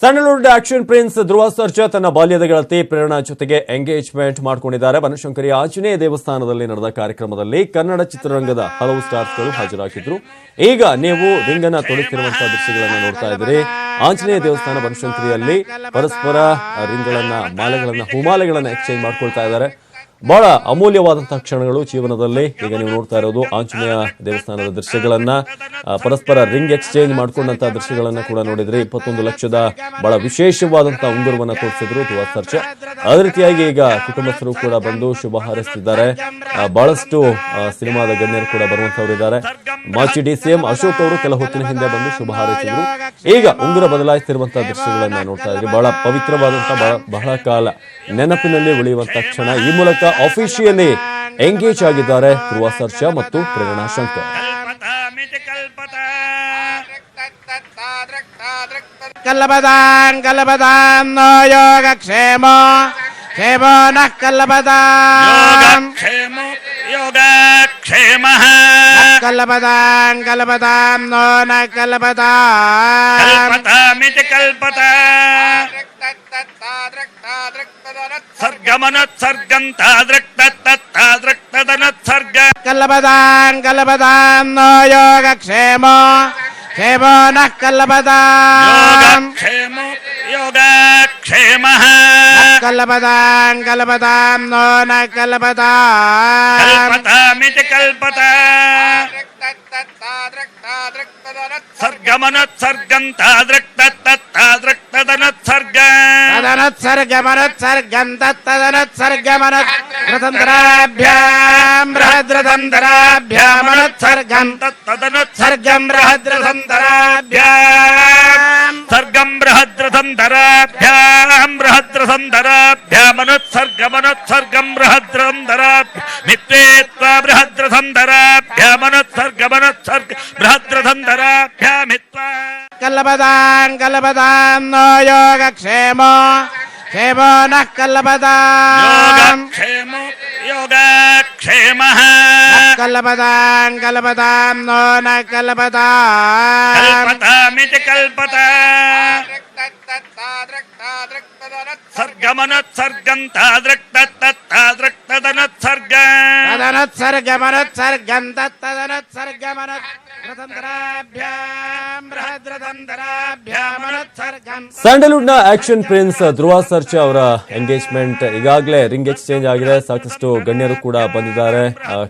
Sandalwood action prince Dhruva Sarja ತನ್ನ ಬಾಲ್ಯದ ಗೆಳತಿ ಪ್ರೇರಣಾ ಜೊತೆಗೆ ಎಂಗೇಜ್ಮೆಂಟ್ ಮಾಡಿಕೊಂಡಿದ್ದಾರೆ. ಬನಶಂಕರಿ ಆಂಜನೇಯ ದೇವಸ್ಥಾನದಲ್ಲಿ ನಡೆದ ಕಾರ್ಯಕ್ರಮದಲ್ಲಿ ಕನ್ನಡ ಚಿತ್ರರಂಗದ ಹಲವು ಸ್ಟಾರ್ಸ್ಗಳು ಹಾಜರಾಗಿದ್ರು. ಈಗ ನೀವು ರಿಂಗನ್ನ ತೊಡುತ್ತಿರುವಂತಹ ದೃಶ್ಯಗಳನ್ನು ನೋಡ್ತಾ ಇದ್ದೀರಿ. ಆಂಜನೇಯ ದೇವಸ್ಥಾನ ಬನಶಂಕರಿಯಲ್ಲಿ ಪರಸ್ಪರ ರಿಂಗ್ಗಳನ್ನ ಹೂಮಾಲೆಗಳನ್ನ ಎಕ್ಸ್ಚೇಂಜ್ ಮಾಡ್ಕೊಳ್ತಾ ಇದ್ದಾರೆ. ಬಹಳ ಅಮೂಲ್ಯವಾದಂತಹ ಕ್ಷಣಗಳು ಜೀವನದಲ್ಲಿ. ಈಗ ನೀವು ನೋಡ್ತಾ ಇರೋದು ಆಂಜನೇಯ ದೇವಸ್ಥಾನದ ದೃಶ್ಯಗಳನ್ನ, ಪರಸ್ಪರ ರಿಂಗ್ ಎಕ್ಸ್ಚೇಂಜ್ ಮಾಡ್ಕೊಂಡಂತಹ ದೃಶ್ಯಗಳನ್ನ ಕೂಡ ನೋಡಿದ್ರಿ. 21 ಲಕ್ಷದ ಬಹಳ ವಿಶೇಷವಾದಂತಹ ಉಂಗುರವನ್ನ ತೋರಿಸಿದ್ರು ಧ್ರುವ ಸರ್ಜಾ. ಅದೇ ರೀತಿಯಾಗಿ ಈಗ ಕುಟುಂಬಸ್ಥರು ಕೂಡ ಬಂದು ಶುಭ ಹಾರೈಸಿದ್ದಾರೆ. ಬಹಳಷ್ಟು ಸಿನಿಮಾದ ಗಣ್ಯರು ಕೂಡ ಬರುವಂತವರಿದ್ದಾರೆ. ಮಾಜಿ ಡಿಸಿಎಂ ಅಶೋಕ್ ಅವರು ಕೆಲ ಹೊತ್ತಿನ ಹಿಂದೆ ಬಂದು ಶುಭ ಹಾರೈಸಿದ್ರು. ಈಗ ಉಂಗುರ ಬದಲಾಯಿಸುತ್ತಿರುವಂತಹ ದೃಶ್ಯಗಳನ್ನ ನೋಡ್ತಾ ಇದ್ರಿ. ಬಹಳ ಪವಿತ್ರವಾದಂತಹ ಬಹಳ ಕಾಲ ನೆನಪಿನಲ್ಲಿ ಉಳಿಯುವಂತಹ ಕ್ಷಣ. ಈ ಮೂಲಕ ಆಫಿಷಿಯಲಿ ಎಂಗೇಜ್ ಆಗಿದ್ದಾರೆ ಧ್ರುವ ಸರ್ಜಾ ಮತ್ತು ಪ್ರೇರಣಾ ಶಂಕರ್. ಕಲ್ಲಬದಾನ್ ಕಲ್ಲಬದಾನ್ ನೋ ಯೋಗ ಕ್ಷೇಮ ಕ್ಷೇಮೋ ನಃ ಕಲ್ಲಬದಾನ್ ಯೋಗ ಕ್ಷೇಮ ಕಲ್ಲಬದಾನ್ ಕಲ್ಲಬದಾನ್ ನೋ ನ ಕಲ್ಲಬದಾನ್ ಕಲ್ಪತಾಮಿತಿ ಕಲ್ಪತ ಸರ್ಗಮನತ್ಸರ್ಗಂತಾದ್ರಕ್ತದನತ್ಸರ್ಗ ಕಲ್ಲಬದಾನ್ ಕಲ್ಲಬದಾನ್ ನೋ ಯೋಗ ಕ್ಷೇಮ ಕ್ಷೇಮೋ ನಃ ಕಲ್ಲಬದಾನ್ ಕ್ಷೇಮ ಯೋಗ ಕ್ಷೇಮ ಕಲ್ಲಬದಾನ್ ಕಲ್ಲಬದಾನ್ ನೋ ನ ಕಲ್ಲಬದಾನ್ ಕಲ್ಪತಾಮಿತಿ ಕಲ್ಪತ ಸರ್ಗಮನತ್ಸರ್ಗಂತಾದ್ರಕ್ತದನತ್ಸರ್ಗ ತದನತ್ಸರ್ಗಮನತ್ಸರ್ಗಂತದನತ್ಸರ್ಗಮನತ್ ರತಂತರಾಭ್ಯಾಂ ಬೃಹದ್ರತಂತರಾಭ್ಯಾಮನತ್ಸರ್ಗಂ ತದನತ್ಸರ್ಗಂ ಬೃಹದ್ರತಂತರಾಭ್ಯಾಂ ಸರ್ಗಂ ಬೃಹದ್ರತಂತರಾಭ್ಯಾಂ ಬೃಹದ್ರತಂತರಾಭ್ಯಾಮನತ್ಸರ್ಗಮನತ್ಸರ್ಗಂ ಬೃಹದ್ರತಂತರಾಭ್ಯ ಮಿತ್ವೇತ್ವಾ ಬೃಹದ್ರತಂತರಾಭ್ಯಾಮನತ್ಸರ್ಗಮನತ್ಸರ್ಗ ಬೃಹದ್ರತಂತರಾಭ್ಯಾಮಿತ್ವಾ ಕಲ್ಲಬದಾನ್ ಕಲ್ಲಬದಾನ್ ನೋ ಯೋಗ ಕ್ಷೇಮ ಕ್ಷೇಮೋ ನಃ ಕಲ್ಲಬದಾನ್ ಕ್ಷೇಮ ಯೋಗ ಕ್ಷೇಮ ಕಲ್ಲಬದಾನ್ ಕಲ್ಲಬದಾನ್ ನೋ ನ ಕಲ್ಲಬದಾನ್ ಕಲ್ಪತಾಮಿತಿ ಕಲ್ಪತ ಸರ್ಗಮನತ್ಸರ್ಗಂತಾದ್ರಕ್ತದನತ್ಸರ್ಗ ತದನತ್ಸರ್ಗಮನತ್ಸರ್ಗಂತದನತ್ಸರ್ಗಮನತ್ ಸ್ಯಾಂಡಲ್ವುಡ್ ನ ಆಕ್ಷನ್ ಪ್ರಿನ್ಸ್ ಧ್ರುವ ಸರ್ಜಾ ಅವರ ಎಂಗೇಜ್ಮೆಂಟ್ ಈಗಾಗಲೇ ರಿಂಗ್ ಎಕ್ಸ್ಚೇಂಜ್ ಆಗಿದೆ. ಸಾಕಷ್ಟು ಗಣ್ಯರು ಕೂಡ ಬಂದಿದ್ದಾರೆ.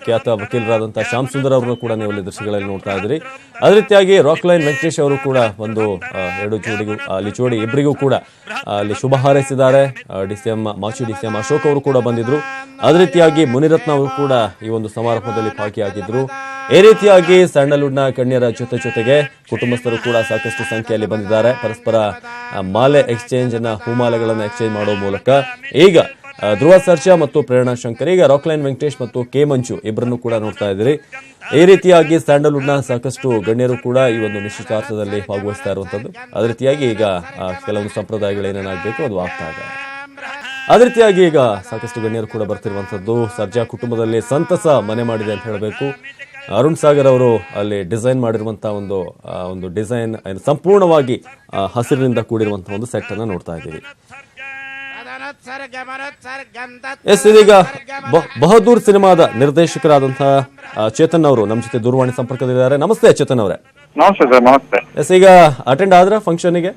ಖ್ಯಾತ ವಕೀಲರಾದಂತಹ ಶ್ಯಾಮ್ ಸುಂದರ್ ಅವರನ್ನು ಕೂಡ ನೀವು ದೃಶ್ಯಗಳಲ್ಲಿ ನೋಡ್ತಾ ಇದ್ರಿ. ಅದೇ ರೀತಿಯಾಗಿ ರಾಕ್ಲೈನ್ ವೆಂಕಟೇಶ್ ಅವರು ಕೂಡ ಒಂದು ಜೋಡಿ ಇಬ್ಬರಿಗೂ ಕೂಡ ಅಲ್ಲಿ ಶುಭ ಹಾರೈಸಿದ್ದಾರೆ. ಮಾಜಿ ಡಿಸಿಎಂ ಅಶೋಕ್ ಅವರು ಕೂಡ ಬಂದಿದ್ರು. ಅದೇ ರೀತಿಯಾಗಿ ಮುನಿರತ್ನ ಅವರು ಕೂಡ ಈ ಒಂದು ಸಮಾರಂಭದಲ್ಲಿ ಭಾಗಿಯಾಗಿದ್ರು. ಈ ರೀತಿಯಾಗಿ ಸ್ಯಾಂಡಲ್ವುಡ್ ನ ಗಣ್ಯರ ಜೊತೆಗೆ ಕುಟುಂಬಸ್ಥರು ಕೂಡ ಸಾಕಷ್ಟು ಸಂಖ್ಯೆಯಲ್ಲಿ ಬಂದಿದ್ದಾರೆ. ಪರಸ್ಪರ ಮಾಲೆ ಎಕ್ಸ್ಚೇಂಜ್ ಹೂಮಾಲೆಗಳನ್ನ ಎಕ್ಸ್ಚೇಂಜ್ ಮಾಡುವ ಮೂಲಕ ಈಗ ಧ್ರುವ ಸರ್ಜಾ ಮತ್ತು ಪ್ರೇರಣಾ ಶಂಕರ್, ಈಗ ರಾಕ್ಲೈನ್ ವೆಂಕಟೇಶ್ ಮತ್ತು ಕೆ ಮಂಜು ಇಬ್ಬರನ್ನು ಕೂಡ ನೋಡ್ತಾ ಇದ್ದೀರಿ. ಈ ರೀತಿಯಾಗಿ ಸ್ಯಾಂಡಲ್ವುಡ್ ನ ಸಾಕಷ್ಟು ಗಣ್ಯರು ಕೂಡ ಈ ಒಂದು ನಿಶ್ಚಿತಾರ್ಥದಲ್ಲಿ ಭಾಗವಹಿಸ್ತಾ ಇರುವಂತದ್ದು. ಅದೇ ರೀತಿಯಾಗಿ ಈಗ ಕೆಲವೊಂದು ಸಂಪ್ರದಾಯಗಳು ಏನೇನಾಗಬೇಕು ಅದು ಆಗ್ತಾ ಇದೆ. ಅದೇ ರೀತಿಯಾಗಿ ಈಗ ಸಾಕಷ್ಟು ಗಣ್ಯರು ಕೂಡ ಬರ್ತಿರುವಂತದ್ದು. ಸರ್ಜಾ ಕುಟುಂಬದಲ್ಲಿ ಸಂತಸ ಮನೆ ಮಾಡಿದೆ ಅಂತ ಹೇಳಬೇಕು. ಅರುಣ್ ಸಾಗರ್ ಅವರು ಅಲ್ಲಿ ಡಿಸೈನ್ ಮಾಡಿರುವಂತಹ ಒಂದು ಡಿಸೈನ್ ಸಂಪೂರ್ಣವಾಗಿ ಹಸಿರಿನಿಂದ ಕೂಡಿರುವಂತಹ ಒಂದು ಸೆಟ್ ಅನ್ನ ನೋಡ್ತಾ ಇದ್ದೀವಿ. ಇದೀಗ ಬಹದ್ದೂರ್ ಸಿನಿಮಾದ ನಿರ್ದೇಶಕರಾದಂತಹ ಚೇತನ್ ಅವರು ನಮ್ಮ ಜೊತೆ ದೂರವಾಣಿ ಸಂಪರ್ಕದಲ್ಲಿದ್ದಾರೆ. ನಮಸ್ತೆ ಚೇತನ್ ಅವರೇ. ನಮಸ್ತೆ ಸರ್. ನಮಸ್ತೆ. ಈಗ ಅಟೆಂಡ್ ಆದ್ರ ಫಂಕ್ಷನ್ ಗೆ?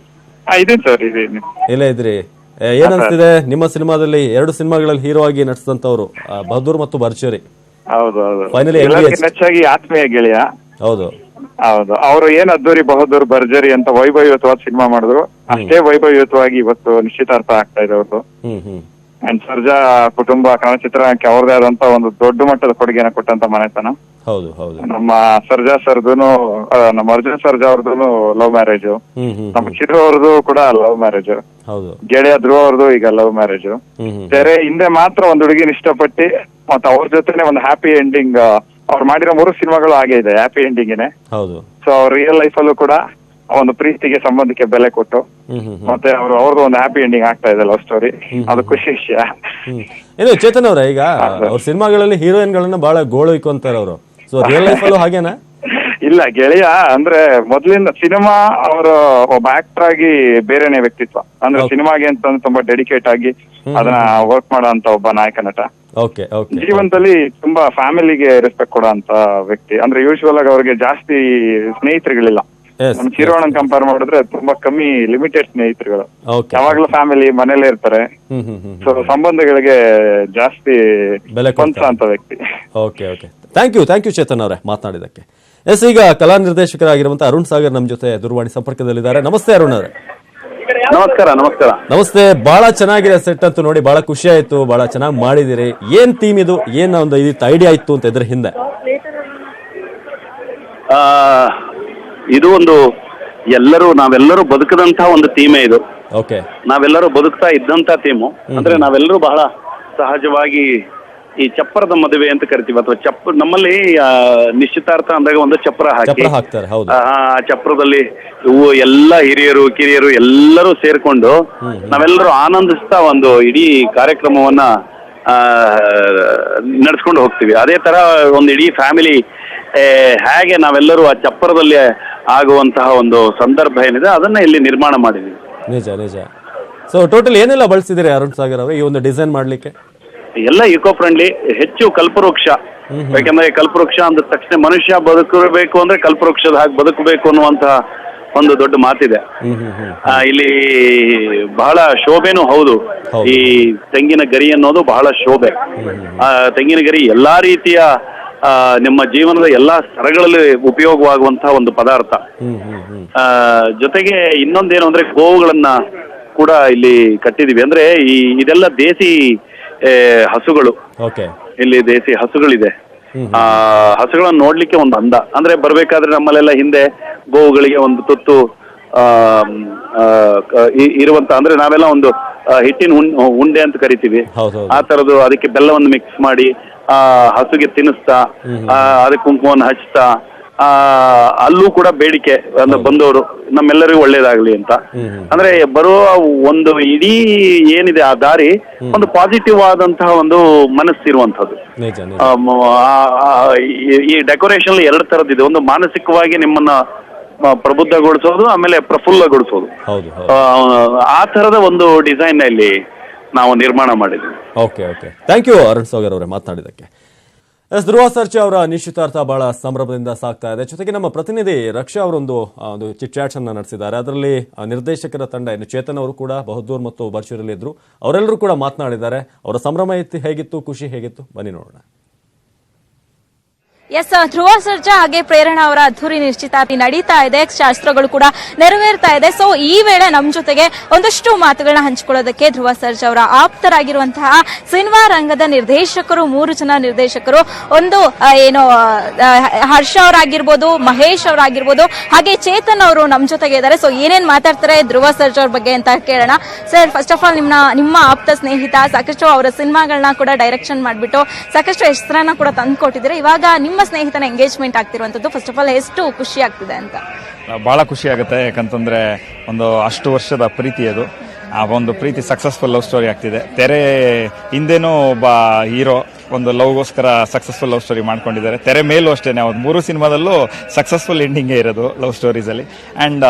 ಇಲ್ಲೇ ಇದ್ರಿ. ಏನ್ ಅನ್ಸ್ತಿದೆ ನಿಮ್ಮ ಸಿನಿಮಾದಲ್ಲಿ? 2 ಸಿನಿಮಾಗಳಲ್ಲಿ ಹೀರೋ ಆಗಿ ನಟಿಸಿದಂತವ್ರು ಬಹದ್ದೂರ್ ಮತ್ತು ಭರ್ಜರಿ. ಹೌದು ಫೈನಲಿ ಹೆಚ್ಚಾಗಿ ಆತ್ಮೀಯ ಗೆಳೆಯ. ಹೌದು ಅವರು ಏನ್ ಅದ್ದೂರಿ ಬಹದ್ದೂರ್ ಭರ್ಜರಿ ಅಂತ ವೈಭವಯುತವಾದ ಸಿನಿಮಾ ಮಾಡಿದ್ರು. ಅಷ್ಟೇ ವೈಭವಯುತವಾಗಿ ಇವತ್ತು ನಿಶ್ಚಿತಾರ್ಥ ಆಗ್ತಾ ಇದೆ ಅವ್ರದ್ದು. ಅಂಡ್ ಸರ್ಜಾ ಕುಟುಂಬ ಕನ್ನಡ ಚಿತ್ರರಂಗಕ್ಕೆ ಅವ್ರದೇ ಆದಂತ ಒಂದು ದೊಡ್ಡ ಮಟ್ಟದ ಕೊಡುಗೆನ ಕೊಟ್ಟಂತ ಮನೆತನ. ಹೌದು ಹೌದು. ನಮ್ಮ ಸರ್ಜಾ ಸರ್ದುನು, ನಮ್ಮ ಅರ್ಜುನ್ ಸರ್ಜಾ ಅವ್ರದ್ದು ಲವ್ ಮ್ಯಾರೇಜ್, ನಮ್ಮ ಚಿರು ಅವ್ರದ್ದು ಕೂಡ ಲವ್ ಮ್ಯಾರೇಜ್, ಗೆಳೆಯ ಧ್ರುವ ಅವ್ರದ್ದು ಈಗ ಲವ್ ಮ್ಯಾರೇಜ್. ಬೇರೆ ಹಿಂದೆ ಮಾತ್ರ ಒಂದ್ ಹುಡುಗಿನ ಇಷ್ಟಪಟ್ಟಿ ಮತ್ತೆ ಅವ್ರ ಜೊತೆನೆ ಒಂದು ಹ್ಯಾಪಿ ಎಂಡಿಂಗ್. ಅವ್ರು ಮಾಡಿರೋ 3 ಸಿನಿಮಾಗಳು ಹಾಗೆ ಇದೆ, ಹ್ಯಾಪಿ ಎಂಡಿಂಗ್. ಸೊ ಅವ್ರ ರಿಯಲ್ ಲೈಫ್ ಅಲ್ಲೂ ಕೂಡ ಒಂದು ಪ್ರೀತಿಗೆ ಸಂಬಂಧಕ್ಕೆ ಬೆಲೆ ಕೊಟ್ಟು ಮತ್ತೆ ಅವ್ರದ್ದು ಒಂದು ಹ್ಯಾಪಿ ಎಂಡಿಂಗ್ ಆಗ್ತಾ ಇದೆ ಲವ್ ಸ್ಟೋರಿ. ಅದು ಖುಷಿ ವಿಷಯ. ಏನು ಚೇತನ್ ಅವ್ರ, ಈಗ ಅವ್ರ ಸಿನಿಮಾಗಳಲ್ಲಿ ಹೀರೋಯಿನ್ ಗಳನ್ನ ಬಹಳ ಗೋಳು ಇಕ್ಕೊಂತಾರೆ ಅವರು. ಸೊ ರಿಯಲ್ ಲೈಫ್ ಅಲ್ಲೂ ಹಾಗೇನಾ? ಇಲ್ಲ ಗೆಳೆಯ ಅಂದ್ರೆ ಮೊದ್ಲಿಂದ ಸಿನಿಮಾ ಅವರು ಒಬ್ಬ ಆಕ್ಟರ್ ಆಗಿ ಬೇರೆನೆ ವ್ಯಕ್ತಿತ್ವ. ಅಂದ್ರೆ ಸಿನಿಮಾಗೆ ಅಂತ ತುಂಬಾ ಡೆಡಿಕೇಟ್ ಆಗಿ ಅದನ್ನ ವರ್ಕ್ ಮಾಡೋ ಅಂತ ಒಬ್ಬ ನಾಯಕ ನಟ. Okay okay. ಜೀವನದಲ್ಲಿ ತುಂಬಾ ಫ್ಯಾಮಿಲಿಗೆ ರೆಸ್ಪೆಕ್ಟ್ ಕೊಡೋ ಅಂತ ವ್ಯಕ್ತಿ. ಅಂದ್ರೆ ಯೂಶುವಲ್ ಆಗಿ ಅವ್ರಿಗೆ ಜಾಸ್ತಿ ಸ್ನೇಹಿತರುಗಳಿಲ್ಲ. ನಮ್ ಚಿರೋಣನ್ ಕಂಪೇರ್ ಮಾಡಿದ್ರೆ ತುಂಬಾ ಕಮ್ಮಿ, ಲಿಮಿಟೆಡ್ ಸ್ನೇಹಿತರುಗಳು. ಯಾವಾಗ್ಲೂ ಫ್ಯಾಮಿಲಿ ಮನೇಲೇ ಇರ್ತಾರೆ. ಸೊ ಸಂಬಂಧಗಳಿಗೆ ಜಾಸ್ತಿ ಬೆಲೆ ಅಂತ ವ್ಯಕ್ತಿ. Okay okay. Thank you Chetan ಅವರೇ ಮಾತನಾಡಿದಕ್ಕೆ. ಎಸ್, ಈಗ ಕಲಾ ನಿರ್ದೇಶಕರಾಗಿರುವಂತ ಅರುಣ್ ಸಾಗರ್ ನಮ್ಮ ಜೊತೆ ದೂರವಾಣಿ ಸಂಪರ್ಕದಲ್ಲಿದ್ದಾರೆ. ನಮಸ್ತೆ ಅರುಣ್ ಅವರೇ. ನಮಸ್ಕಾರ. ನಮಸ್ತೆ. ಬಹಳ ಚೆನ್ನಾಗಿದೆ ಸೆಟ್ ಅಂತೂ, ನೋಡಿ ಬಹಳ ಖುಷಿ ಆಯ್ತು, ಬಹಳ ಚೆನ್ನಾಗಿ ಮಾಡಿದಿರಿ. ಏನ್ ಥೀಮ್ ಇದು, ಏನ್ ಒಂದು ಐಡಿಯಾ ಇತ್ತು ಅಂತ ಇದ್ರ ಹಿಂದೆ? ಇದು ಒಂದು ನಾವೆಲ್ಲರೂ ಬದುಕದಂತಹ ಒಂದು ಥೀಮೇ ಇದು. ಓಕೆ. ನಾವೆಲ್ಲರೂ ಬದುಕ್ತಾ ಇದ್ದಂತ ಥೀಮು. ಅಂದ್ರೆ ನಾವೆಲ್ಲರೂ ಬಹಳ ಸಹಜವಾಗಿ ಈ ಚಪ್ಪರದ ಮದುವೆ ಅಂತ ಕರಿತೀವಿ, ಅಥವಾ ನಮ್ಮಲ್ಲಿ ನಿಶ್ಚಿತಾರ್ಥ ಅಂದಾಗ ಒಂದು ಚಪ್ರ ಹಾಕ್ತಾರೆ. ಹೌದು. ಆ ಚಪ್ರದಲ್ಲಿ ಎಲ್ಲ ಹಿರಿಯರು ಕಿರಿಯರು ಎಲ್ಲರೂ ಸೇರ್ಕೊಂಡು ನಾವೆಲ್ಲರೂ ಆನಂದಿಸ್ತಾ ಒಂದು ಇಡೀ ಕಾರ್ಯಕ್ರಮವನ್ನ ನಡೆಸ್ಕೊಂಡು ಹೋಗ್ತೀವಿ. ಅದೇ ತರ ಒಂದು ಇಡೀ ಫ್ಯಾಮಿಲಿ ಹೇಗೆ ನಾವೆಲ್ಲರೂ ಆ ಚಪ್ಪರದಲ್ಲಿ ಆಗುವಂತಹ ಒಂದು ಸಂದರ್ಭ ಏನಿದೆ ಅದನ್ನ ಇಲ್ಲಿ ನಿರ್ಮಾಣ ಮಾಡಿದೀವಿ. ನಿಜ. ಸೊ ಟೋಟಲ್ ಏನೆಲ್ಲ ಬಳಸಿದಿರಿ ಅರುಣ್ ಸಾಗರ್ ಅವರು ಈ ಒಂದು ಡಿಸೈನ್ ಮಾಡ್ಲಿಕ್ಕೆ? ಎಲ್ಲ ಇಕೋ ಫ್ರೆಂಡ್ಲಿ, ಹೆಚ್ಚು ಕಲ್ಪವೃಕ್ಷ. ಯಾಕಂದ್ರೆ ಕಲ್ಪವೃಕ್ಷ ಅಂದ ತಕ್ಷಣ ಮನುಷ್ಯ ಬದುಕಬೇಕು ಅಂದ್ರೆ ಕಲ್ಪವೃಕ್ಷದ ಹಾಗೆ ಬದುಕಬೇಕು ಅನ್ನುವಂತಹ ಒಂದು ದೊಡ್ಡ ಮಾತಿದೆ. ಇಲ್ಲಿ ಬಹಳ ಶೋಭೆನೂ ಹೌದು. ಈ ತೆಂಗಿನ ಗರಿ ಅನ್ನೋದು ಬಹಳ ಶೋಭೆ. ತೆಂಗಿನ ಗರಿ ಎಲ್ಲಾ ರೀತಿಯ ನಿಮ್ಮ ಜೀವನದ ಎಲ್ಲಾ ಸ್ತರಗಳಲ್ಲಿ ಉಪಯೋಗವಾಗುವಂತಹ ಒಂದು ಪದಾರ್ಥ. ಜೊತೆಗೆ ಇನ್ನೊಂದೇನು ಅಂದ್ರೆ ಗೋವುಗಳನ್ನ ಕೂಡ ಇಲ್ಲಿ ಕಟ್ಟಿದೀವಿ. ಅಂದ್ರೆ ಇದೆಲ್ಲ ದೇಸಿ ಹಸುಗಳು. ಇಲ್ಲಿ ದೇಸಿ ಹಸುಗಳಿದೆ. ಹಸುಗಳನ್ನ ನೋಡ್ಲಿಕ್ಕೆ ಒಂದು ಅಂದ. ಅಂದ್ರೆ ಬರ್ಬೇಕಾದ್ರೆ ನಮ್ಮಲ್ಲೆಲ್ಲ ಹಿಂದೆ ಗೋವುಗಳಿಗೆ ಒಂದು ತುತ್ತು ಇರುವಂತ, ಅಂದ್ರೆ ನಾವೆಲ್ಲ ಒಂದು ಹಿಟ್ಟಿನ ಉಂಡೆ ಅಂತ ಕರಿತೀವಿ. ಆ ತರದ್ದು ಅದಕ್ಕೆ ಬೆಲ್ಲವನ್ನು ಮಿಕ್ಸ್ ಮಾಡಿ ಹಸುಗೆ ತಿನ್ನಿಸ್ತಾ ಅದಕ್ಕೆ ಕುಂಕುಮವನ್ನು ಹಚ್ತಾ ಅಲ್ಲೂ ಕೂಡ ಬೇಡಿಕೆ ಅಂದ್ರೆ ಬಂದವರು ನಮ್ಮೆಲ್ಲರಿಗೂ ಒಳ್ಳೇದಾಗ್ಲಿ ಅಂತ. ಅಂದ್ರೆ ಬರುವ ಒಂದು ಇಡೀ ಏನಿದೆ ಆ ದಾರಿ ಒಂದು ಪಾಸಿಟಿವ್ ಆದಂತಹ ಒಂದು ಮನಸ್ಸಿರುವಂತದ್ದು. ಈ ಡೆಕೋರೇಷನ್ ಎರಡು ತರದಿದೆ. ಒಂದು ಮಾನಸಿಕವಾಗಿ ನಿಮ್ಮನ್ನ ಪ್ರಬುದ್ಧಗೊಳಿಸೋದು, ಆಮೇಲೆ ಪ್ರಫುಲ್ಲಗೊಳಿಸೋದು. ಆ ತರದ ಒಂದು ಡಿಸೈನ್ ಇಲ್ಲಿ ನಾವು ನಿರ್ಮಾಣ ಮಾಡಿದ್ವಿ. Okay. Thank you Arun Sagar ಅವರೇ ಮಾತನಾಡಿದಕ್ಕೆ. ಧ್ರುವ ಸರ್ಜಾ ಅವರ ನಿಶ್ಚಿತಾರ್ಥ ಬಹಳ ಸಂಭ್ರಮದಿಂದ ಸಾಗ್ತಾ ಇದೆ. ಜೊತೆಗೆ ನಮ್ಮ ಪ್ರತಿನಿಧಿ ರಕ್ಷಾ ಅವರೊಂದು ಚಿಟ್ ಚಾಟ್ಸ್ ಅನ್ನ ನಡೆಸಿದ್ದಾರೆ. ಅದರಲ್ಲಿ ನಿರ್ದೇಶಕರ ತಂಡ ಚೇತನ್ ಅವರು ಕೂಡ ಬಹುದೂರ್ ಮತ್ತು ಬರ್ಚೂರಲ್ಲಿ ಇದ್ರು. ಅವರೆಲ್ಲರೂ ಕೂಡ ಮಾತನಾಡಿದ್ದಾರೆ. ಅವರ ಸಂಭ್ರಮ ಹೇಗಿತ್ತು, ಖುಷಿ ಹೇಗಿತ್ತು, ಬನ್ನಿ ನೋಡೋಣ. ಎಸ್, ಧ್ರುವ ಸರ್ಜಾ ಹಾಗೆ ಪ್ರೇರಣಾ ಅವರ ಅದ್ಧೂರಿ ನಿಶ್ಚಿತಾರ್ಥ ನಡೀತಾ ಇದೆ. ಶಾಸ್ತ್ರಗಳು ಕೂಡ ನೆರವೇರ್ತಾ ಇದೆ. ಸೊ ಈ ವೇಳೆ ನಮ್ಮ ಜೊತೆಗೆ ಒಂದಷ್ಟು ಮಾತುಗಳನ್ನ ಹಂಚಿಕೊಳ್ಳೋದಕ್ಕೆ ಧ್ರುವ ಸರ್ಜಾ ಅವರ ಆಪ್ತರಾಗಿರುವಂತಹ ಸಿನಿಮಾ ರಂಗದ ನಿರ್ದೇಶಕರು, 3 ಜನ ನಿರ್ದೇಶಕರು, ಒಂದು ಹರ್ಷ ಅವರಾಗಿರ್ಬೋದು, ಮಹೇಶ್ ಅವರಾಗಿರ್ಬೋದು, ಹಾಗೆ ಚೇತನ್ ಅವರು ನಮ್ಮ ಜೊತೆಗೆ ಇದ್ದಾರೆ. ಸೊ ಏನೇನ್ ಮಾತಾಡ್ತಾರೆ ಧ್ರುವ ಸರ್ಜಾ ಅವ್ರ ಬಗ್ಗೆ ಅಂತ ಕೇಳೋಣ. ಸರ್, ಫಸ್ಟ್ ಆಫ್ ಆಲ್ ನಿಮ್ಮ ಆಪ್ತ ಸ್ನೇಹಿತ, ಸಾಕಷ್ಟು ಅವರ ಸಿನಿಮಾಗಳನ್ನ ಕೂಡ ಡೈರೆಕ್ಷನ್ ಮಾಡಿಬಿಟ್ಟು ಸಾಕಷ್ಟು ಹೆಸರನ್ನ ಕೂಡ ತಂದು ಕೊಟ್ಟಿದ್ದಾರೆ. ಇವಾಗ ನಿಮ್ಮ ಸ್ನೇಹಿತನ ಎಂಗೇಜ್ಮೆಂಟ್ ಆಗ್ತಿರುವಂತದ್ದು, ಫಸ್ಟ್ ಆಫ್ ಆಲ್ ಎಷ್ಟು ಖುಷಿ ಆಗ್ತಿದೆ ಅಂತ? ಬಹಳ ಖುಷಿ ಆಗುತ್ತೆ. ಯಾಕಂತಂದ್ರೆ ಅಷ್ಟು ವರ್ಷದ ಪ್ರೀತಿ ಅದು. ಆ ಒಂದು ಪ್ರೀತಿ ಸಕ್ಸಸ್ಫುಲ್ ಲವ್ ಸ್ಟೋರಿ ಆಗ್ತಿದೆ. ತೆರೆ ಹಿಂದೆನೂ ಒಬ್ಬ ಹೀರೋ ಒಂದು ಲವ್ಗೋಸ್ಕರ ಸಕ್ಸಸ್ಫುಲ್ ಲವ್ ಸ್ಟೋರಿ ಮಾಡ್ಕೊಂಡಿದ್ದಾರೆ. ತೆರೆ ಮೇಲೂ ಅಷ್ಟೇ, ಅವ್ರು 3 ಸಿನಿಮಾದಲ್ಲೂ ಸಕ್ಸಸ್ಫುಲ್ ಎಂಡಿಂಗೇ ಇರೋದು ಲವ್ ಸ್ಟೋರೀಸಲ್ಲಿ. ಆ್ಯಂಡ್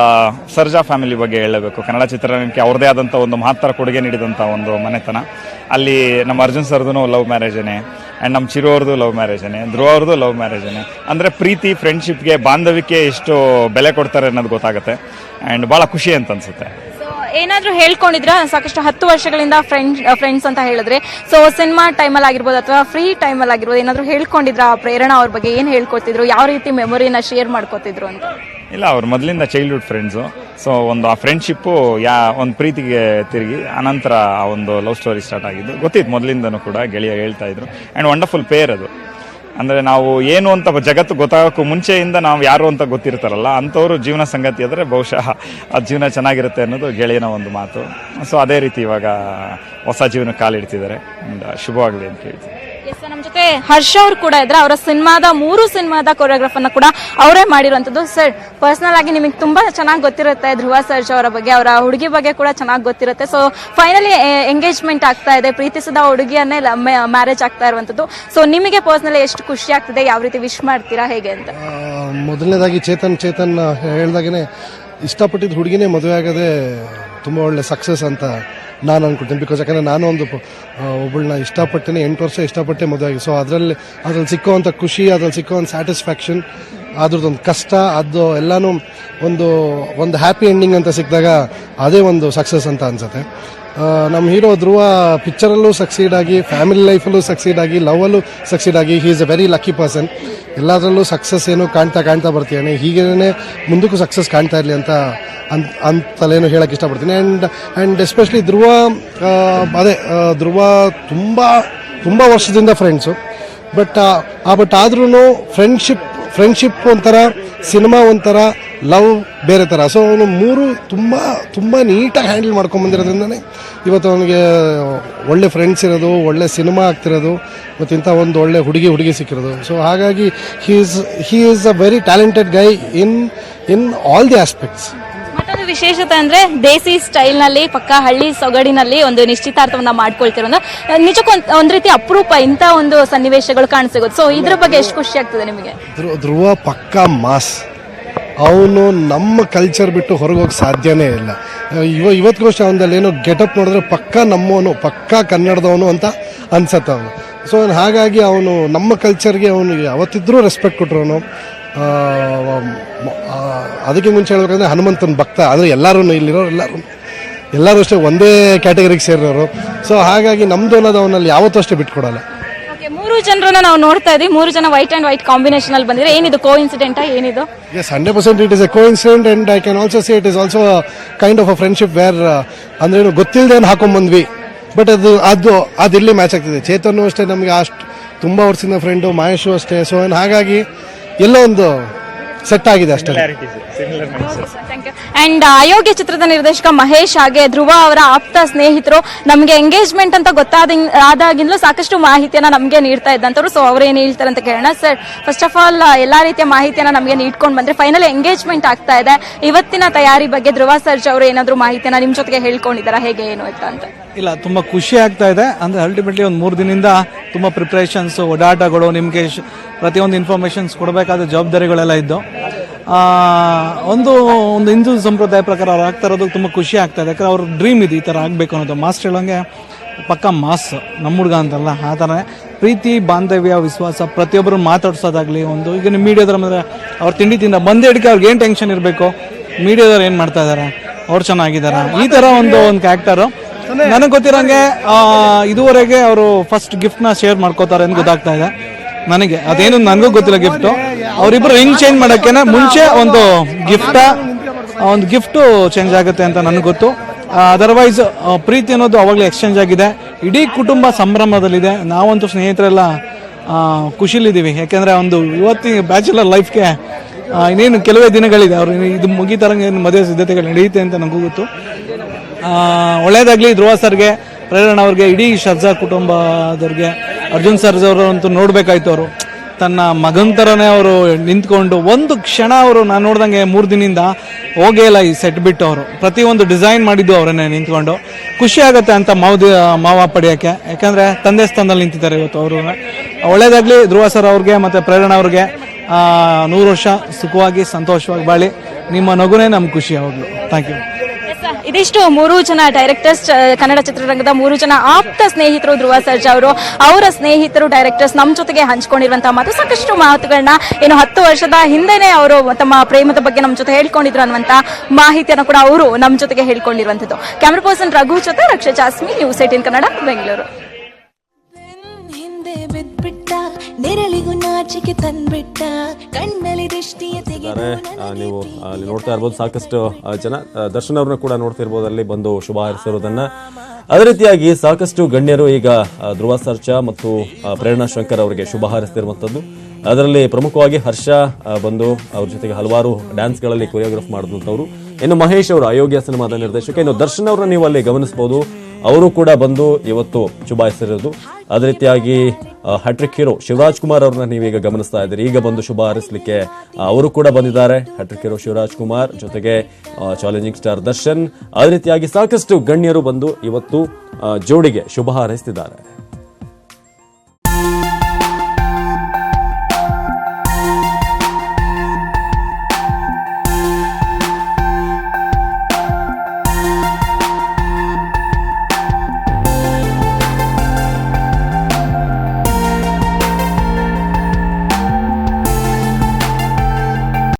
ಸರ್ಜಾ ಫ್ಯಾಮಿಲಿ ಬಗ್ಗೆ ಹೇಳಬೇಕು. ಕನ್ನಡ ಚಿತ್ರರಂಗಕ್ಕೆ ಅವ್ರದೇ ಆದಂಥ ಒಂದು ಮಹತ್ತರ ಕೊಡುಗೆ ನೀಡಿದಂಥ ಒಂದು ಮನೆತನ. ಅಲ್ಲಿ ನಮ್ಮ ಅರ್ಜುನ್ ಸರ್ದು ಲವ್ ಮ್ಯಾರೇಜನೇ, ಆ್ಯಂಡ್ ನಮ್ಮ ಚಿರು ಅವ್ರದ್ದು ಲವ್ ಮ್ಯಾರೇಜನೇ, ಧ್ರುವ ಅವ್ರದ್ದು ಲವ್ ಮ್ಯಾರೇಜನೇ. ಅಂದರೆ ಪ್ರೀತಿ, ಫ್ರೆಂಡ್ಶಿಪ್ಗೆ, ಬಾಂಧವ್ಯಕ್ಕೆ ಎಷ್ಟು ಬೆಲೆ ಕೊಡ್ತಾರೆ ಅನ್ನೋದು ಗೊತ್ತಾಗುತ್ತೆ. ಆ್ಯಂಡ್ ಭಾಳ ಖುಷಿ ಅಂತ ಅನ್ಸುತ್ತೆ. ಏನಾದ್ರೂ ಹೇಳ್ಕೊಂಡಿದ್ರ? ಸಾಕಷ್ಟು 10 ವರ್ಷಗಳಿಂದ ಫ್ರೆಂಡ್ಸ್ ಅಂತ ಹೇಳಿದ್ರೆ, ಸೊ ಸಿನಿಮಾ ಟೈಮಲ್ಲಿ ಆಗಿರ್ಬೋದು ಅಥವಾ ಫ್ರೀ ಟೈಮಲ್ಲಿ ಆಗಿರ್ಬೋದು, ಏನಾದ್ರು ಹೇಳ್ಕೊಂಡಿದ್ರ ಪ್ರೇರಣಾ ಅವ್ರ ಬಗ್ಗೆ? ಏನ್ ಹೇಳ್ಕೊತಿದ್ರು, ಯಾವ ರೀತಿ ಮೆಮೊರಿನ ಶೇರ್ ಮಾಡ್ಕೋತಿದ್ರು ಅಂತ? ಇಲ್ಲ, ಅವ್ರು ಮೊದಲಿಂದ ಚೈಲ್ಡ್ಹುಡ್ ಫ್ರೆಂಡ್ಸು. ಸೊ ಒಂದು ಆ ಫ್ರೆಂಡ್ಶಿಪ್ಪು ಒಂದು ಪ್ರೀತಿಗೆ ತಿರುಗಿ ಅನಂತರ ಆ ಒಂದು ಲವ್ ಸ್ಟೋರಿ ಸ್ಟಾರ್ಟ್ ಆಗಿದ್ದು ಗೊತ್ತಿತ್ತು ಮೊದಲಿಂದನೂ ಕೂಡ. ಗೆಳೆಯ ಹೇಳ್ತಾ ಇದ್ರು. ಆ್ಯಂಡ್ ವಂಡರ್ಫುಲ್ ಪೇರ್ ಅದು. ಅಂದರೆ ನಾವು ಏನು ಅಂತ ಜಗತ್ತು ಗೊತ್ತಾಗೋಕ್ಕೂ ಮುಂಚೆಯಿಂದ ನಾವು ಯಾರು ಅಂತ ಗೊತ್ತಿರ್ತಾರಲ್ಲ, ಅಂಥವ್ರು ಜೀವನ ಸಂಗತಿ ಆದರೆ ಬಹುಶಃ ಆ ಜೀವನ ಚೆನ್ನಾಗಿರುತ್ತೆ ಅನ್ನೋದು ಗೆಳೆಯನ ಒಂದು ಮಾತು. ಸೊ ಅದೇ ರೀತಿ ಇವಾಗ ಹೊಸ ಜೀವನ ಕಾಲಿಡ್ತಿದ್ದಾರೆ. ಶುಭವಾಗಲಿ ಅಂತ ಹೇಳ್ತೀನಿ. ನಮ್ಮ ಜೊತೆ ಹರ್ಷ ಅವರು ಕೂಡ ಇದ್ರೆ, ಅವರ ಮೂರು ಸಿನಿಮಾದ ಕೊರಿಯೋಗ್ರಾಫ್ ಅನ್ನ ಕೂಡ ಅವರೇ ಮಾಡಿರುವಂತದ್ದು. ಸರ್, ಪರ್ಸನಲ್ ಆಗಿ ನಿಮಗೆ ತುಂಬಾ ಚೆನ್ನಾಗಿ ಗೊತ್ತಿರುತ್ತೆ ಧ್ರುವ ಸರ್ಜಾ ಅವರ ಬಗ್ಗೆ, ಅವರ ಹುಡುಗಿ ಬಗ್ಗೆ ಕೂಡ ಚೆನ್ನಾಗಿ ಗೊತ್ತಿರುತ್ತೆ. ಸೊ ಫೈನಲಿ ಎಂಗೇಜ್ಮೆಂಟ್ ಆಗ್ತಾ ಇದೆ, ಪ್ರೀತಿಸಿದ ಹುಡುಗಿಯನ್ನೇ ಮ್ಯಾರೇಜ್ ಆಗ್ತಾ ಇರುವಂತದ್ದು. ಸೊ ನಿಮಗೆ ಪರ್ಸನಲಿ ಎಷ್ಟು ಖುಷಿ ಆಗ್ತಿದೆ, ಯಾವ ರೀತಿ ವಿಶ್ ಮಾಡ್ತೀರಾ, ಹೇಗೆ ಅಂತ? ಮೊದಲನೇದಾಗಿ ಚೇತನ್ ಹೇಳ್ದಾಗೇನೆ ಇಷ್ಟಪಟ್ಟಿದ್ದ ಹುಡುಗಿನೇ ಮದುವೆ ಆಗೋದೇ ತುಂಬ ಒಳ್ಳೆ ಸಕ್ಸಸ್ ಅಂತ ನಾನು ಅನ್ಕೊಳ್ತೀನಿ. ಬಿಕಾಸ್ ಯಾಕಂದರೆ ನಾನು ಒಬ್ಬಳನ್ನ ಇಷ್ಟಪಟ್ಟೇನೆ, 8 ವರ್ಷ ಇಷ್ಟಪಟ್ಟೆ ಮದುವೆ ಆಗಿ. ಸೊ ಅದ್ರಲ್ಲಿ ಸಿಕ್ಕುವಂಥ ಖುಷಿ, ಅದ್ರಲ್ಲಿ ಸಿಕ್ಕುವಂಥ ಸ್ಯಾಟಿಸ್ಫ್ಯಾಕ್ಷನ್, ಅದ್ರದ್ದೊಂದು ಕಷ್ಟ, ಅದು ಎಲ್ಲನೂ ಒಂದು ಹ್ಯಾಪಿ ಎಂಡಿಂಗ್ ಅಂತ ಸಿಕ್ಕಿದಾಗ ಅದೇ ಒಂದು ಸಕ್ಸಸ್ ಅಂತ ಅನ್ಸುತ್ತೆ. ನಮ್ಮ ಹೀರೋ ಧ್ರುವ ಪಿಕ್ಚರಲ್ಲೂ ಸಕ್ಸೀಡ್ ಆಗಿ, ಫ್ಯಾಮಿಲಿ ಲೈಫಲ್ಲೂ ಸಕ್ಸೀಡ್ ಆಗಿ, ಲವಲ್ಲೂ ಸಕ್ಸೀಡ್ ಆಗಿ, he is a very lucky person. ಎಲ್ಲದರಲ್ಲೂ ಸಕ್ಸಸ್ ಏನು ಕಾಣ್ತಾ ಬರ್ತೀಯಾನೆ, ಹೀಗೇನೆ ಮುಂದಕ್ಕೂ ಸಕ್ಸಸ್ ಕಾಣ್ತಾ ಇರಲಿ ಅಂತಲೇನು ಹೇಳಕ್ಕೆ ಇಷ್ಟಪಡ್ತೀನಿ. ಆ್ಯಂಡ್ ಎಸ್ಪೆಷಲಿ ಧ್ರುವ ತುಂಬ ವರ್ಷದಿಂದ ಫ್ರೆಂಡ್ಸು. ಬಟ್ ಆದ್ರೂ ಫ್ರೆಂಡ್ಶಿಪ್ ಒಂಥರ, ಸಿನಿಮಾ ಒಂಥರ, ಲವ್ ಬೇರೆ ಥರ. ಸೊ ಅವನು ಮೂರು ತುಂಬ ನೀಟಾಗಿ ಹ್ಯಾಂಡಲ್ ಮಾಡ್ಕೊಂಬಂದಿರೋದ್ರಿಂದನೇ ಇವತ್ತು ಅವನಿಗೆ ಒಳ್ಳೆ ಫ್ರೆಂಡ್ಸ್ ಇರೋದು, ಒಳ್ಳೆ ಸಿನಿಮಾ ಆಗ್ತಿರೋದು, ಮತ್ತು ಇಂಥ ಒಂದು ಒಳ್ಳೆ ಹುಡುಗಿ ಸಿಕ್ಕಿರೋದು. ಸೊ ಹಾಗಾಗಿ he is a very talented Guy in all the aspects. ಮತ್ತೊಂದು ವಿಶೇಷತೆ ಅಂದ್ರೆ ದೇಸಿ ಸ್ಟೈಲ್ ನಲ್ಲಿ, ಪಕ್ಕ ಹಳ್ಳಿ ಸೊಗಡಿನಲ್ಲಿ ಒಂದು ನಿಶ್ಚಿತಾರ್ಥವನ್ನ ಮಾಡ್ಕೊಳ್ತಿರೋದು ನಿಜಕ್ಕೂ ಒಂದ್ ರೀತಿ ಅಪರೂಪ. ಇಂತ ಒಂದು ಸನ್ನಿವೇಶಗಳು ಕಾಣಿಸಿಗೋದು. ಸೊ ಇದ್ರ ಬಗ್ಗೆ ಎಷ್ಟು ಖುಷಿ ಆಗ್ತದೆ ನಿಮಗೆ? ಧ್ರುವ ಪಕ್ಕ ಮಾಸ್. ಅವನು ನಮ್ಮ ಕಲ್ಚರ್ ಬಿಟ್ಟು ಹೊರಗೆ ಹೋಗಿ ಸಾಧ್ಯನೇ ಇಲ್ಲ. ಇವತ್ತಿಗೂ ಅಷ್ಟೇ ಅವನಲ್ಲಿ ಏನೋ ಗೆಟಪ್ ನೋಡಿದ್ರೆ ಪಕ್ಕ ನಮ್ಮವನು, ಪಕ್ಕ ಕನ್ನಡದವನು ಅಂತ ಅನ್ಸತ್ತೆ ಅವನು. ಸೊ ಹಾಗಾಗಿ ಅವನು ನಮ್ಮ ಕಲ್ಚರ್ಗೆ ಅವನು ಯಾವತ್ತಿದ್ರೂ ರೆಸ್ಪೆಕ್ಟ್ ಕೊಟ್ಟರು. ಅದಕ್ಕೆ ಮುಂಚೆ ಹೇಳ್ಬೇಕಂದ್ರೆ ಹನುಮಂತನ ಭಕ್ತ. ಅಂದರೆ ಎಲ್ಲರೂ ಎಲ್ಲರೂ ಅಷ್ಟೇ ಒಂದೇ ಕ್ಯಾಟಗರಿಗೆ ಸೇರಿರೋರು. ಸೊ ಹಾಗಾಗಿ ನಮ್ದು ಅನ್ನೋದು ಅವನಲ್ಲಿ ಯಾವತ್ತೂ ಅಷ್ಟೇ ಬಿಟ್ಕೊಡಲ್ಲ. ಮೂರು ಜನರನ್ನ ನಾವು ನೋಡ್ತಾ ಇದ್ವಿ, 3 ಜನ ವೈಟ್ ಅಂಡ್ ವೈಟ್ ಕಾಂಬಿನೇಷನ್ ಅಲ್ಲಿ ಬಂದಿದೆ. ಏನಿದು ಕೋ ಇನ್ಸಿಡೆಂಟ್? ಏನಿದು? Yes, 100% it is a coincidence, and I can also say it is also a kind of a friendship where ಅಂದ್ರೆ ಗೊತ್ತಿಲ್ಲದೆ ಹಾಕೊಂಡ್ಬಂದ್ವಿ, ಬಟ್ ಅದು ಇಲ್ಲಿ ಮ್ಯಾಚ್ ಆಗ್ತಿದೆ. ಚೇತನ್ ಅಷ್ಟೇ ನಮಗೆ ಅಷ್ಟು ತುಂಬ ವರ್ಷದಿಂದ ಫ್ರೆಂಡು, ಮಹೇಶು ಅಷ್ಟೇ. ಸೊ ಹಾಗಾಗಿ ಎಲ್ಲೋ ಒಂದು ಸೆಟ್ ಆಗಿದೆ ಅಷ್ಟೇ. ಅಂಡ್ ಅಯೋಗ್ಯ ಚಿತ್ರದ ನಿರ್ದೇಶಕ ಮಹೇಶ್ ಹಾಗೆ ಧ್ರುವ ಅವರ ಆಪ್ತ ಸ್ನೇಹಿತರು ನಮಗೆ ಎಂಗೇಜ್ಮೆಂಟ್ ಅಂತ ಆದಾಗಿಂದಲೂ ಸಾಕಷ್ಟು ಮಾಹಿತಿಯನ್ನ ನಮಗೆ ನೀಡ್ತಾ ಇದ್ದಂತವ್ರು. ಸೊ ಅವ್ರು ಏನ್ ಹೇಳ್ತಾರೆ ಅಂತ ಕೇಳೋಣ. ಸರ್, ಫಸ್ಟ್ ಆಫ್ ಆಲ್ ಎಲ್ಲಾ ರೀತಿಯ ಮಾಹಿತಿಯನ್ನ ನಮಗೆ ನೀಡ್ಕೊಂಡು ಬಂದ್ರೆ ಫೈನಲ್ ಎಂಗೇಜ್ಮೆಂಟ್ ಆಗ್ತಾ ಇದೆ. ಇವತ್ತಿನ ತಯಾರಿ ಬಗ್ಗೆ ಧ್ರುವ ಸರ್ಜಾ ಅವರು ಏನಾದ್ರು ಮಾಹಿತಿಯನ್ನ ನಿಮ್ ಜೊತೆಗೆ ಹೇಳ್ಕೊಂಡಿದ್ದಾರಾ, ಹೇಗೆ ಏನು ಅಂತ? ಇಲ್ಲ, ತುಂಬಾ ಖುಷಿ ಆಗ್ತಾ ಇದೆ. ಅಂದ್ರೆ ಅಲ್ಟಿಮೇಟ್ಲಿ ಒಂದು 3 ದಿನದಿಂದ ತುಂಬಾ ಪ್ರಿಪರೇಷನ್ಸ್, ಓಡಾಟಗಳು, ನಿಮಗೆ ಪ್ರತಿಯೊಂದು ಇನ್ಫಾರ್ಮೇಶನ್ಸ್ ಕೊಡಬೇಕಾದ ಜವಾಬ್ದಾರಿಗಳೆಲ್ಲ ಇದ್ದು ಒಂದು ಹಿಂದೂ ಸಂಪ್ರದಾಯ ಪ್ರಕಾರ ಅವ್ರು ಆಗ್ತಾ ಇರೋದು ತುಂಬ ಖುಷಿ ಆಗ್ತಾ ಇದೆ. ಯಾಕಂದ್ರೆ ಅವ್ರ ಡ್ರೀಮ್ ಇದೆ ಈ ಥರ ಆಗಬೇಕು ಅನ್ನೋದು. ಮಾಸ್ಟರ್ ಹೇಳೋಂಗೆ ಪಕ್ಕ ಮಾಸ್, ನಮ್ಮ ಹುಡುಗ ಅಂತಲ್ಲ, ಆ ಥರ ಪ್ರೀತಿ, ಬಾಂಧವ್ಯ, ವಿಶ್ವಾಸ, ಪ್ರತಿಯೊಬ್ಬರು ಮಾತಾಡ್ಸೋದಾಗ್ಲಿ. ಒಂದು ಈಗ ನಿಮ್ಮ ಮೀಡಿಯಾದವ್ರ ಮೇಲೆ ಅವ್ರು ತಿಂಡಿ ತಿಂದ ಬಂದೇ ಹಿಡಿಕೆ ಅವ್ರಿಗೆ ಏನು ಟೆನ್ಷನ್ ಇರಬೇಕು, ಮೀಡಿಯಾದವ್ರು ಏನು ಮಾಡ್ತಾ ಇದ್ದಾರೆ, ಅವ್ರು ಚೆನ್ನಾಗಿದ್ದಾರೆ, ಈ ಥರ ಒಂದು ಕ್ಯಾರೆಕ್ಟರು. ನನಗೆ ಗೊತ್ತಿರೋಂಗೆ ಇದುವರೆಗೆ ಅವರು ಫಸ್ಟ್ ಗಿಫ್ಟ್ನ ಶೇರ್ ಮಾಡ್ಕೋತಾರೆ ಅಂತ ಗೊತ್ತಾಗ್ತಾ ಇದೆ ನನಗೆ. ಅದೇನು ನನಗೂ ಗೊತ್ತಿಲ್ಲ ಗಿಫ್ಟು. ಅವರಿಬ್ಬರು ರಿಂಗ್ ಚೇಂಜ್ ಮಾಡೋಕ್ಕೇನೆ ಮುಂಚೆ ಒಂದು ಗಿಫ್ಟು ಚೇಂಜ್ ಆಗುತ್ತೆ ಅಂತ ನನಗೆ ಗೊತ್ತು. ಅದರ್ವೈಸ್ ಪ್ರೀತಿ ಅನ್ನೋದು ಅವಾಗಲೇ ಎಕ್ಸ್ಚೇಂಜ್ ಆಗಿದೆ. ಇಡೀ ಕುಟುಂಬ ಸಂಭ್ರಮದಲ್ಲಿದೆ. ನಾವಂತೂ ಸ್ನೇಹಿತರೆಲ್ಲ ಖುಷಿಲಿದ್ದೀವಿ. ಯಾಕೆಂದರೆ ಒಂದು ಇವತ್ತಿನ ಬ್ಯಾಚುಲರ್ ಲೈಫ್ಗೆ ಇನ್ನೇನು ಕೆಲವೇ ದಿನಗಳಿದೆ. ಅವ್ರು ಇದು ಮುಗಿತಾರಂಗೆ ಮದುವೆ ಸಿದ್ಧತೆಗಳು ನಡೆಯುತ್ತೆ ಅಂತ ನನಗೂ ಗೊತ್ತು. ಒಳ್ಳೇದಾಗಲಿ ಧ್ರುವ ಸರ್ಗೆ, ಪ್ರೇರಣಾ ಅವ್ರಿಗೆ, ಇಡೀ ಸರ್ಜಾ ಕುಟುಂಬದವ್ರಿಗೆ. ಅರ್ಜುನ್ ಸರ್ಜಾ ಅವರು ಅಂತೂ ನೋಡಬೇಕಾಯ್ತು. ಅವರು ತನ್ನ ಮಗನ ಥರನೇ ಅವರು ನಿಂತ್ಕೊಂಡು ಒಂದು ಕ್ಷಣ ಅವರು ನಾನು ನೋಡ್ದಂಗೆ 3 ದಿನದಿಂದ ಹೋಗೇ ಇಲ್ಲ ಈ ಸೆಟ್ ಬಿಟ್ಟು. ಅವರು ಪ್ರತಿಯೊಂದು ಡಿಸೈನ್ ಮಾಡಿದ್ದು ಅವರನ್ನೇ ನಿಂತ್ಕೊಂಡು. ಖುಷಿ ಆಗುತ್ತೆ ಅಂತ ಮಾವ ಪಡೆಯೋಕ್ಕೆ. ಯಾಕಂದರೆ ತಂದೆ ಸ್ಥಾನದಲ್ಲಿ ನಿಂತಿದ್ದಾರೆ ಇವತ್ತು ಅವರು. ಒಳ್ಳೇದಾಗಲಿ ಧ್ರುವ ಸರ್ ಅವ್ರಿಗೆ ಮತ್ತು ಪ್ರೇರಣಾ ಅವ್ರಿಗೆ. 100 ವರ್ಷ ಸುಖವಾಗಿ ಸಂತೋಷವಾಗಿ ಬಾಳಿ. ನಿಮ್ಮ ನಗುನೇ ನಮ್ಗೆ ಖುಷಿ ಯಾವಾಗಲೂ. Thank you. ಇದಿಷ್ಟು 3 ಜನ ಡೈರೆಕ್ಟರ್ಸ್, ಕನ್ನಡ ಚಿತ್ರರಂಗದ 3 ಜನ ಆಪ್ತ ಸ್ನೇಹಿತರು ಧ್ರುವ ಸರ್ಜಾ ಅವರು. ಅವರ ಸ್ನೇಹಿತರು ಡೈರೆಕ್ಟರ್ಸ್ ನಮ್ಮ ಜೊತೆಗೆ ಹಂಚ್ಕೊಂಡಿರುವಂತಹ ಮಾತು, ಸಾಕಷ್ಟು ಮಾತುಗಳನ್ನ ಏನು 10 ವರ್ಷದ ಹಿಂದೆನೆ ಅವರು ತಮ್ಮ ಪ್ರೇಮದ ಬಗ್ಗೆ ನಮ್ಮ ಜೊತೆ ಹೇಳ್ಕೊಂಡಿದ್ರು ಅನ್ನುವಂತ ಮಾಹಿತಿಯನ್ನು ಕೂಡ ಅವರು ನಮ್ಮ ಜೊತೆಗೆ ಹೇಳ್ಕೊಂಡಿರುವಂತದ್ದು. ಕ್ಯಾಮರಾ ಪರ್ಸನ್ ರಘು ಜೊತೆ ರಕ್ಷಾ ಜಾಸ್ಮಿ, ನ್ಯೂಸ್ 18 ಕನ್ನಡ, ಬೆಂಗಳೂರು. ನೆರಳಿಗೂ ನಾಚಿಕೆ ತಂದ್ಬಿಟ್ಟ ಕಣ್ಣಲ್ಲಿ ದೃಷ್ಟಿಯ ನೀವು ಅಲ್ಲಿ ನೋಡ್ತಾ ಇರ್ಬೋದು. ಸಾಕಷ್ಟು ಜನ ದರ್ಶನ್ ಅವ್ರನ್ನ ಕೂಡ ನೋಡ್ತಾ ಇರ್ಬೋದು ಅಲ್ಲಿ ಬಂದು ಶುಭ ಹಾರೈಸಿರೋದನ್ನ. ಅದೇ ರೀತಿಯಾಗಿ ಸಾಕಷ್ಟು ಗಣ್ಯರು ಈಗ ಧ್ರುವ ಸರ್ಜಾ ಮತ್ತು ಪ್ರೇರಣಾ ಶಂಕರ್ ಅವರಿಗೆ ಶುಭ ಹಾರೈಸ್ತಿರುವಂತದ್ದು. ಅದರಲ್ಲಿ ಪ್ರಮುಖವಾಗಿ ಹರ್ಷ ಬಂದು ಅವ್ರ ಜೊತೆಗೆ ಹಲವಾರು ಡ್ಯಾನ್ಸ್ಗಳಲ್ಲಿ ಕೊರಿಯೋಗ್ರಾಫ್ ಮಾಡಿದಂಥವ್ರು. ಇನ್ನು ಮಹೇಶ್ ಅವರು ಅಯೋಗ್ಯ ಸಿನಿಮಾದ ನಿರ್ದೇಶಕ. ಇನ್ನು ದರ್ಶನ್ ಅವ್ರನ್ನ ನೀವು ಅಲ್ಲಿ ಗಮನಿಸಬಹುದು. ಅವರು ಕೂಡ ಬಂದು ಇವತ್ತು ಶುಭಾಯಿಸಿರೋದು. ಅದೇ ರೀತಿಯಾಗಿ ಹ್ಯಾಟ್ರಿಕ್ ಹೀರೋ ಶಿವರಾಜ್ ಕುಮಾರ್ ಅವ್ರನ್ನ ನೀವೀಗ ಗಮನಿಸ್ತಾ ಇದ್ದೀರಿ. ಈಗ ಬಂದು ಶುಭ ಹಾರೈಸಲಿಕ್ಕೆ ಅವರು ಕೂಡ ಬಂದಿದ್ದಾರೆ. ಹ್ಯಾಟ್ರಿಕ್ ಹೀರೋ ಶಿವರಾಜ್ ಕುಮಾರ್ ಜೊತೆಗೆ ಚಾಲೆಂಜಿಂಗ್ ಸ್ಟಾರ್ ದರ್ಶನ್, ಅದೇ ರೀತಿಯಾಗಿ ಸಾಕಷ್ಟು ಗಣ್ಯರು ಬಂದು ಇವತ್ತು ಜೋಡಿಗೆ ಶುಭ ಹಾರೈಸಿದ್ದಾರೆ.